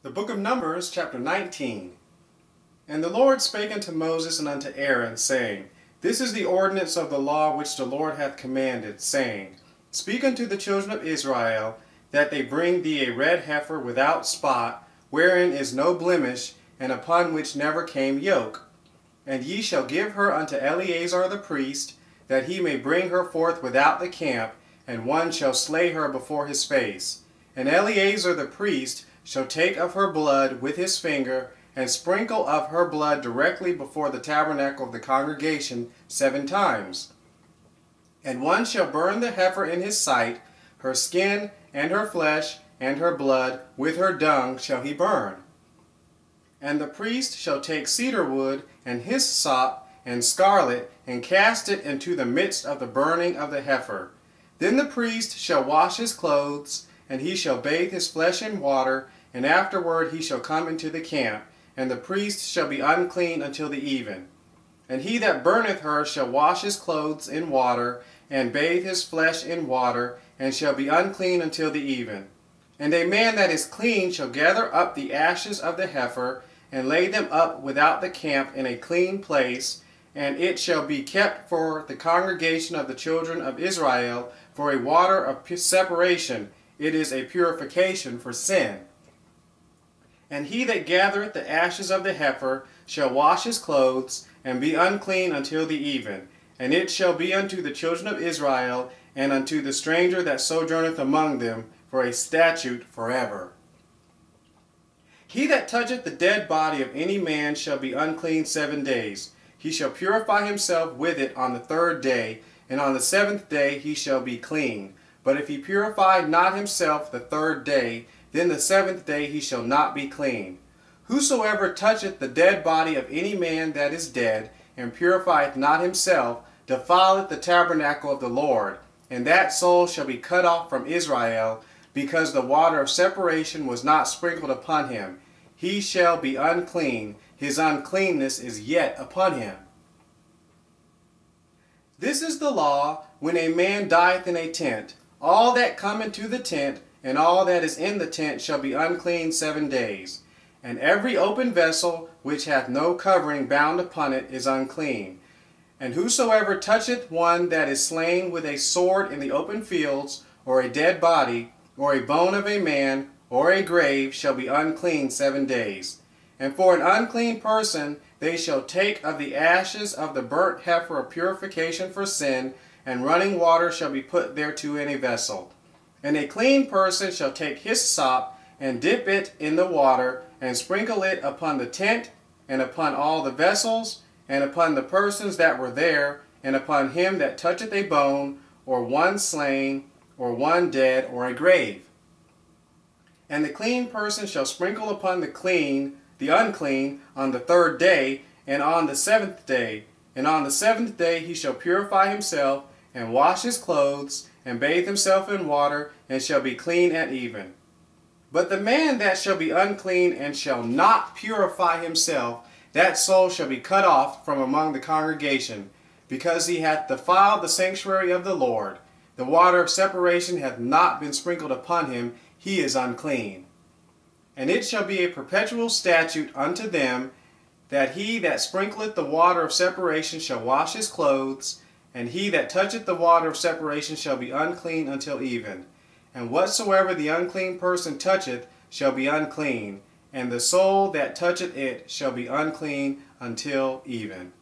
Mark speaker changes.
Speaker 1: The book of Numbers, chapter 19. And the Lord spake unto Moses and unto Aaron, saying, This is the ordinance of the law which the Lord hath commanded, saying, Speak unto the children of Israel, that they bring thee a red heifer without spot, wherein is no blemish, and upon which never came yoke. And ye shall give her unto Eleazar the priest, that he may bring her forth without the camp, and one shall slay her before his face. And Eleazar the priest shall take of her blood with his finger, and sprinkle of her blood directly before the tabernacle of the congregation 7 times. And one shall burn the heifer in his sight, her skin, and her flesh, and her blood, with her dung shall he burn. And the priest shall take cedar wood, and hyssop, and scarlet, and cast it into the midst of the burning of the heifer. Then the priest shall wash his clothes, and he shall bathe his flesh in water, and afterward he shall come into the camp, and the priest shall be unclean until the even. And he that burneth her shall wash his clothes in water, and bathe his flesh in water, and shall be unclean until the even. And a man that is clean shall gather up the ashes of the heifer, and lay them up without the camp in a clean place, and it shall be kept for the congregation of the children of Israel for a water of separation. It is a purification for sin. And he that gathereth the ashes of the heifer shall wash his clothes, and be unclean until the even. And it shall be unto the children of Israel, and unto the stranger that sojourneth among them, for a statute forever. He that toucheth the dead body of any man shall be unclean 7 days. He shall purify himself with it on the 3rd day, and on the 7th day he shall be clean. But if he purify not himself the 3rd day, then the 7th day he shall not be clean. Whosoever toucheth the dead body of any man that is dead, and purifieth not himself, defileth the tabernacle of the Lord, and that soul shall be cut off from Israel, because the water of separation was not sprinkled upon him. He shall be unclean, his uncleanness is yet upon him. This is the law when a man dieth in a tent. All that come into the tent, and all that is in the tent shall be unclean 7 days. And every open vessel which hath no covering bound upon it is unclean. And whosoever toucheth one that is slain with a sword in the open fields, or a dead body, or a bone of a man, or a grave, shall be unclean 7 days. And for an unclean person they shall take of the ashes of the burnt heifer of purification for sin, and running water shall be put thereto in a vessel. And a clean person shall take hyssop, and dip it in the water, and sprinkle it upon the tent, and upon all the vessels, and upon the persons that were there, and upon him that toucheth a bone, or one slain, or one dead, or a grave. And the clean person shall sprinkle upon the unclean, on the 3rd day, and on the 7th day. And on the 7th day he shall purify himself, and wash his clothes, and bathe himself in water, and shall be clean at even. But the man that shall be unclean, and shall not purify himself, that soul shall be cut off from among the congregation, because he hath defiled the sanctuary of the Lord. The water of separation hath not been sprinkled upon him, he is unclean. And it shall be a perpetual statute unto them, that he that sprinkleth the water of separation shall wash his clothes, and he that toucheth the water of separation shall be unclean until even. And whatsoever the unclean person toucheth shall be unclean, and the soul that toucheth it shall be unclean until even.